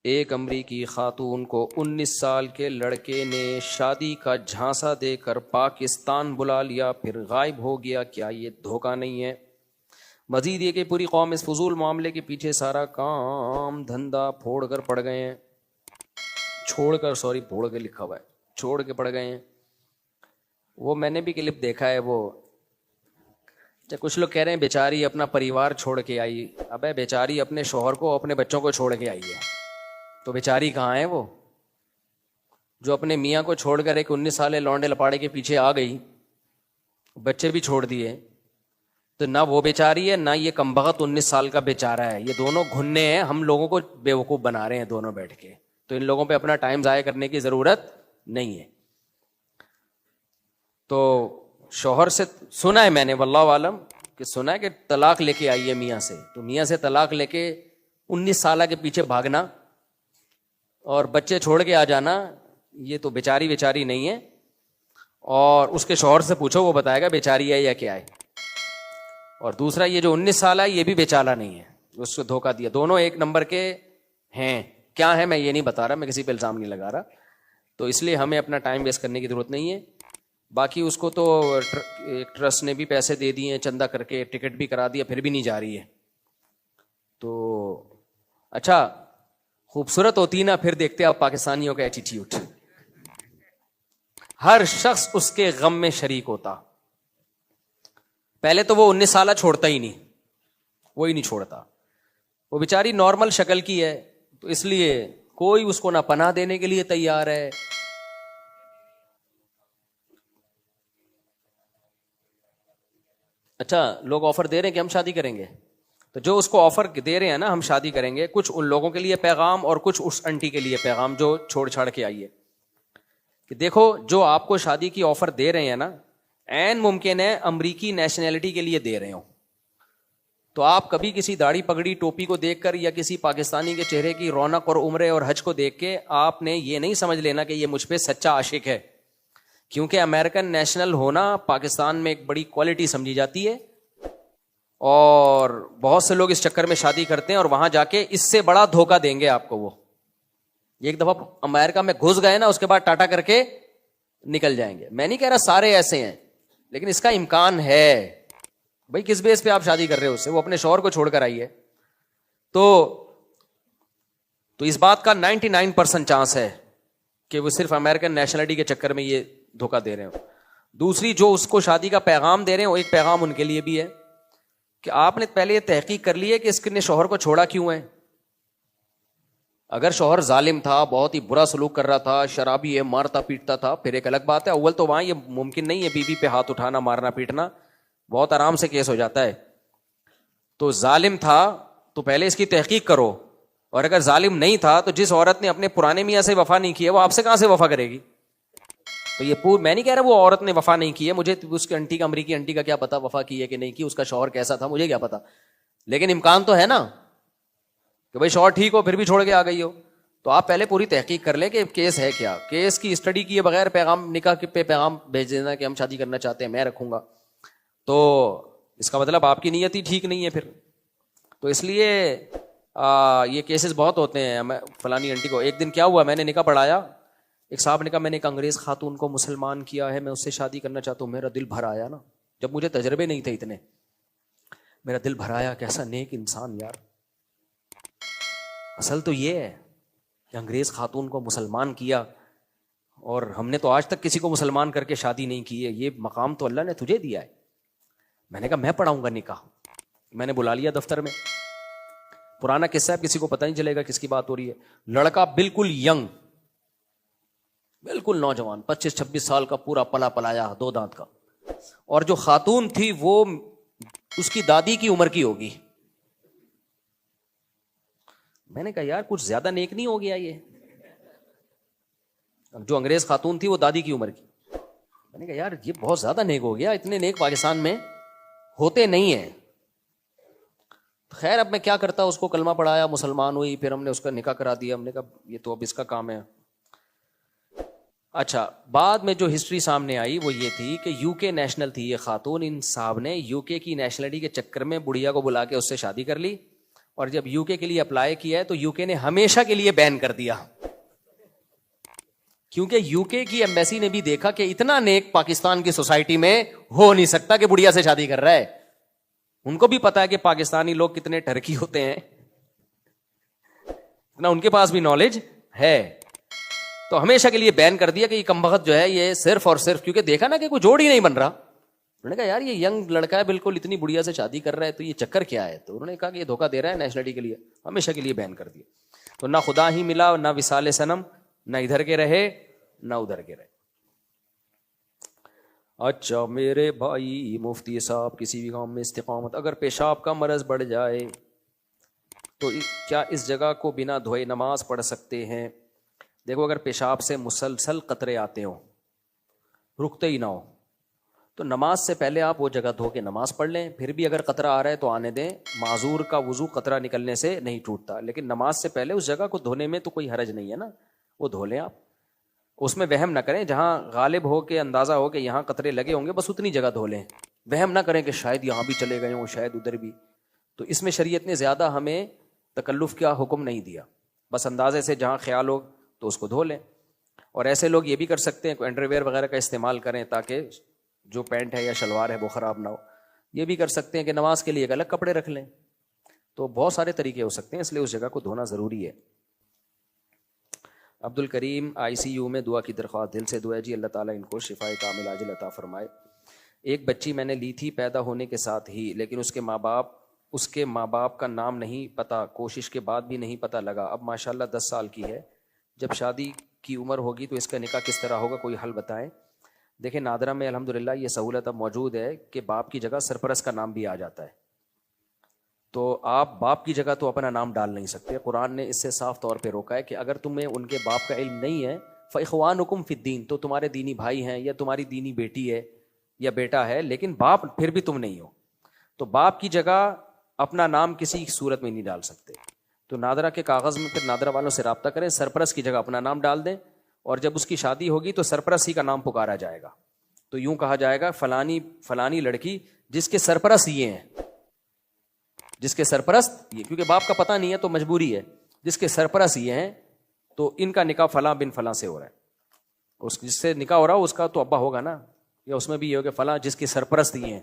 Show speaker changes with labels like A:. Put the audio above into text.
A: ایک امریکی خاتون کو 19 سال کے لڑکے نے شادی کا جھانسا دے کر پاکستان بلا لیا، پھر غائب ہو گیا۔ کیا یہ دھوکہ نہیں ہے؟ مزید یہ کہ پوری قوم اس فضول معاملے کے پیچھے سارا کام دھندا پھوڑ کر پڑ گئے ہیں، پھوڑ کے لکھا ہوا ہے، چھوڑ کے پڑ گئے ہیں۔ وہ میں نے بھی کلپ دیکھا ہے، وہ کچھ لوگ کہہ رہے ہیں بیچاری اپنا پریوار چھوڑ کے آئی۔ ابے بیچاری اپنے شوہر کو اپنے بچوں کو چھوڑ کے آئی ہے، تو بیچاری کہاں ہے وہ جو اپنے میاں کو چھوڑ کر ایک 19 سالے لونڈے لپاڑے کے پیچھے آ گئی، بچے بھی چھوڑ دیے؟ تو نہ وہ بیچاری ہے، نہ یہ کمبخت 19 سال کا بیچارہ ہے۔ یہ دونوں گھننے ہیں، ہم لوگوں کو بیوقوف بنا رہے ہیں دونوں بیٹھ کے۔ تو ان لوگوں پہ اپنا ٹائم ضائع کرنے کی ضرورت نہیں ہے۔ تو شوہر سے سنا ہے میں نے، واللہ عالم، کہ سنا ہے کہ طلاق لے کے آئی ہے میاں سے، تو میاں سے طلاق لے کے 19 سالہ کے پیچھے بھاگنا اور بچے چھوڑ کے آ جانا، یہ تو بیچاری نہیں ہے۔ اور اس کے شوہر سے پوچھو، وہ بتائے گا بیچاری ہے یا کیا ہے۔ اور دوسرا یہ جو 19 سالہ ہے، یہ بھی بیچارہ نہیں ہے، اس کو دھوکہ دیا۔ دونوں ایک نمبر کے ہیں، کیا ہے میں یہ نہیں بتا رہا، میں کسی پہ الزام نہیں لگا رہا۔ تو اس لیے ہمیں اپنا ٹائم ویسٹ کرنے کی ضرورت نہیں ہے۔ باقی اس کو تو ایک ٹرسٹ نے بھی پیسے دے دیے، چندہ کر کے ٹکٹ بھی کرا دیا، پھر بھی نہیں جا رہی ہے۔ تو اچھا خوبصورت ہوتی نا، پھر دیکھتے آپ پاکستانیوں کا ایٹیٹیوڈ، ہر شخص اس کے غم میں شریک ہوتا۔ پہلے تو وہ 19 سالہ چھوڑتا ہی نہیں، وہی نہیں چھوڑتا، وہ بیچاری نارمل شکل کی ہے، تو اس لیے کوئی اس کو نہ پناہ دینے کے لیے تیار ہے۔ اچھا لوگ آفر دے رہے ہیں کہ ہم شادی کریں گے، تو جو اس کو آفر دے رہے ہیں نا ہم شادی کریں گے، کچھ ان لوگوں کے لیے پیغام اور کچھ اس انٹی کے لیے پیغام جو چھوڑ چھاڑ کے آئی ہے، کہ دیکھو جو آپ کو شادی کی آفر دے رہے ہیں نا، عین ممکن ہے امریکی نیشنلٹی کے لیے دے رہے ہوں۔ تو آپ کبھی کسی داڑھی پگڑی ٹوپی کو دیکھ کر یا کسی پاکستانی کے چہرے کی رونق اور عمرے اور حج کو دیکھ کے آپ نے یہ نہیں سمجھ لینا کہ یہ مجھ پہ سچا عاشق ہے، کیونکہ امریکن نیشنل ہونا پاکستان میں ایک بڑی کوالٹی سمجھی جاتی ہے، اور بہت سے لوگ اس چکر میں شادی کرتے ہیں اور وہاں جا کے اس سے بڑا دھوکہ دیں گے آپ کو۔ وہ ایک دفعہ امریکہ میں گھس گئے نا، اس کے بعد ٹاٹا کر کے نکل جائیں گے۔ میں نہیں کہہ رہا سارے ایسے ہیں، لیکن اس کا امکان ہے۔ بھائی کس بیس پہ آپ شادی کر رہے ہو اس سے؟ وہ اپنے شوہر کو چھوڑ کر آئی ہے۔ تو اس بات کا 99% چانس ہے کہ وہ صرف امریکن نیشنلٹی کے چکر میں یہ دھوکہ دے رہے ہو۔ دوسری جو اس کو شادی کا پیغام دے رہے ہیں، وہ ایک پیغام ان کے لیے بھی ہے کہ آپ نے پہلے یہ تحقیق کر لی ہے کہ اس نے شوہر کو چھوڑا کیوں ہے۔ اگر شوہر ظالم تھا، بہت ہی برا سلوک کر رہا تھا، شرابی ہے، مارتا پیٹتا تھا، پھر ایک الگ بات ہے۔ اول تو وہاں یہ ممکن نہیں ہے بیوی پہ ہاتھ اٹھانا، مارنا پیٹنا، بہت آرام سے کیس ہو جاتا ہے۔ تو ظالم تھا تو پہلے اس کی تحقیق کرو، اور اگر ظالم نہیں تھا تو جس عورت نے اپنے پرانے میاں سے وفا نہیں کی ہے، وہ آپ سے کہاں سے وفا کرے گی؟ تو یہ میں نہیں کہہ رہا وہ عورت نے وفا نہیں کی ہے، مجھے اس کی انٹی کا، امریکی انٹی کا کیا پتا وفا کی ہے کہ نہیں کی، اس کا شوہر کیسا تھا مجھے کیا پتا، لیکن امکان تو ہے نا کہ بھائی شوہر ٹھیک ہو پھر بھی چھوڑ کے آ گئی ہو۔ تو آپ پہلے پوری تحقیق کر لیں کہ کیس ہے کیا، کیس کی اسٹڈی کیے بغیر پیغام نکاح پہ پیغام بھیج دینا کہ ہم شادی کرنا چاہتے ہیں، میں رکھوں گا، تو اس کا مطلب آپ کی نیت ہی ٹھیک نہیں ہے پھر۔ تو اس لیے یہ کیسز بہت ہوتے ہیں۔ فلانی انٹی کو ایک دن کیا ہوا، میں نے نکاح پڑھایا، ایک صاحب نے کہا میں نے ایک انگریز خاتون کو مسلمان کیا ہے، میں اس سے شادی کرنا چاہتا ہوں۔ میرا دل بھر آیا نا، جب مجھے تجربے نہیں تھے اتنے، میرا دل بھر آیا، کیسا نیک انسان یار۔ اصل تو یہ ہے کہ انگریز خاتون کو مسلمان کیا، اور ہم نے تو آج تک کسی کو مسلمان کر کے شادی نہیں کی ہے، یہ مقام تو اللہ نے تجھے دیا ہے۔ میں نے کہا میں پڑھاؤں گا نکاح، میں نے بلا لیا دفتر میں، پرانا قصہ ہے، کسی کو پتہ نہیں چلے گا کس کی بات ہو رہی ہے۔ لڑکا بالکل ینگ، بالکل نوجوان، 25-26 سال کا، پورا پلا پلایا، 2 دانت کا، اور جو خاتون تھی وہ اس کی دادی کی عمر کی ہوگی۔ میں نے کہا یار کچھ زیادہ نیک نہیں ہو گیا یہ؟ جو انگریز خاتون تھی وہ دادی کی عمر کی۔ میں نے کہا یار یہ بہت زیادہ نیک ہو گیا، اتنے نیک پاکستان میں ہوتے نہیں ہیں۔ خیر اب میں کیا کرتا، اس کو کلمہ پڑھایا، مسلمان ہوئی، پھر ہم نے اس کا نکاح کرا دیا۔ ہم نے کہا یہ تو اب اس کا کام ہے۔ اچھا بعد میں جو ہسٹری سامنے آئی وہ یہ تھی کہ یو کے نیشنل تھی یہ خاتون، ان صاحب نے یو کے کی نیشنلٹی کے چکر میں بڑھیا کو بلا کے اس سے شادی کر لی، اور جب یو کے لیے اپلائی کیا ہے تو یو کے نے ہمیشہ کے لیے بین کر دیا, کیونکہ یو کے کی ایمبیسی نے بھی دیکھا کہ اتنا نیک پاکستان کی سوسائٹی میں ہو نہیں سکتا کہ بڑھیا سے شادی کر رہا ہے. ان کو بھی پتا ہے کہ پاکستانی لوگ کتنے ٹرکی ہوتے ہیں, اتنا ان کے پاس بھی نالج ہے, تو ہمیشہ کے لیے بین کر دیا کہ یہ کمبخت جو ہے یہ صرف اور صرف, کیونکہ دیکھا نا کہ کوئی جوڑ ہی نہیں بن رہا. انہوں نے کہا یار یہ ینگ لڑکا ہے بالکل, اتنی بڑھیا سے شادی کر رہا ہے, تو یہ چکر کیا ہے؟ تو انہوں نے کہا کہ یہ دھوکہ دے رہا ہے نیشنلٹی کے لیے, ہمیشہ کے لیے بین کر دیا. تو نہ خدا ہی ملا, نہ وصال صنم, نہ ادھر کے رہے نہ ادھر کے رہے. اچھا میرے بھائی مفتی صاحب, کسی بھی کام میں استقامت, اگر پیشاب کا مرض بڑھ جائے تو کیا اس جگہ کو بنا دھوئے نماز پڑھ سکتے ہیں؟ دیکھو اگر پیشاب سے مسلسل قطرے آتے ہوں, رکتے ہی نہ ہو, تو نماز سے پہلے آپ وہ جگہ دھو کے نماز پڑھ لیں. پھر بھی اگر قطرہ آ رہا ہے تو آنے دیں, معذور کا وضو قطرہ نکلنے سے نہیں ٹوٹتا, لیکن نماز سے پہلے اس جگہ کو دھونے میں تو کوئی حرج نہیں ہے نا, وہ دھو لیں آپ. اس میں وہم نہ کریں, جہاں غالب ہو کے اندازہ ہو کہ یہاں قطرے لگے ہوں گے بس اتنی جگہ دھو لیں. وہم نہ کریں کہ شاید یہاں بھی چلے گئے ہوں, شاید ادھر بھی. تو اس میں شریعت نے زیادہ ہمیں تکلف کا حکم نہیں دیا, بس اندازے سے جہاں خیال ہو تو اس کو دھو لیں. اور ایسے لوگ یہ بھی کر سکتے ہیں, انڈر ویئر وغیرہ کا استعمال کریں تاکہ جو پینٹ ہے یا شلوار ہے وہ خراب نہ ہو. یہ بھی کر سکتے ہیں کہ نماز کے لیے ایک الگ کپڑے رکھ لیں. تو بہت سارے طریقے ہو سکتے ہیں, اس لیے اس جگہ کو دھونا ضروری ہے. عبد الکریم ICU میں دعا کی درخواست, دل سے دعا ہے جی اللہ تعالیٰ ان کو شفائے کامل عاجل عطا فرمائے. ایک بچی میں نے لی تھی پیدا ہونے کے ساتھ ہی, لیکن اس کے ماں باپ کا نام نہیں پتا, کوشش کے بعد بھی نہیں پتا لگا. اب ماشاءاللہ 10 سال کی ہے, جب شادی کی عمر ہوگی تو اس کا نکاح کس طرح ہوگا, کوئی حل بتائیں. دیکھیں نادرہ میں الحمدللہ یہ سہولت اب موجود ہے کہ باپ کی جگہ سرپرست کا نام بھی آ جاتا ہے. تو آپ باپ کی جگہ تو اپنا نام ڈال نہیں سکتے. قرآن نے اس سے صاف طور پہ روکا ہے کہ اگر تمہیں ان کے باپ کا علم نہیں ہے فاخوانکم فی الدین, تو تمہارے دینی بھائی ہیں یا تمہاری دینی بیٹی ہے یا بیٹا ہے, لیکن باپ پھر بھی تم نہیں ہو. تو باپ کی جگہ اپنا نام کسی صورت میں نہیں ڈال سکتے. تو نادرہ کے کاغذ میں پھر نادرہ والوں سے رابطہ کریں, سرپرست کی جگہ اپنا نام ڈال دیں, اور جب اس کی شادی ہوگی تو سرپرست ہی کا نام پکارا جائے گا. تو یوں کہا جائے گا فلانی لڑکی جس کے سرپرست یہ ہیں, جس کے سرپرست یہ, کیونکہ باپ کا پتہ نہیں ہے تو مجبوری ہے, جس کے سرپرست یہ ہیں تو ان کا نکاح فلاں بن فلاں سے ہو رہا ہے. اس جس سے نکاح ہو رہا ہو اس کا تو ابا ہوگا نا, یا اس میں بھی یہ ہوگا فلاں جس کے سرپرست یہ ہیں.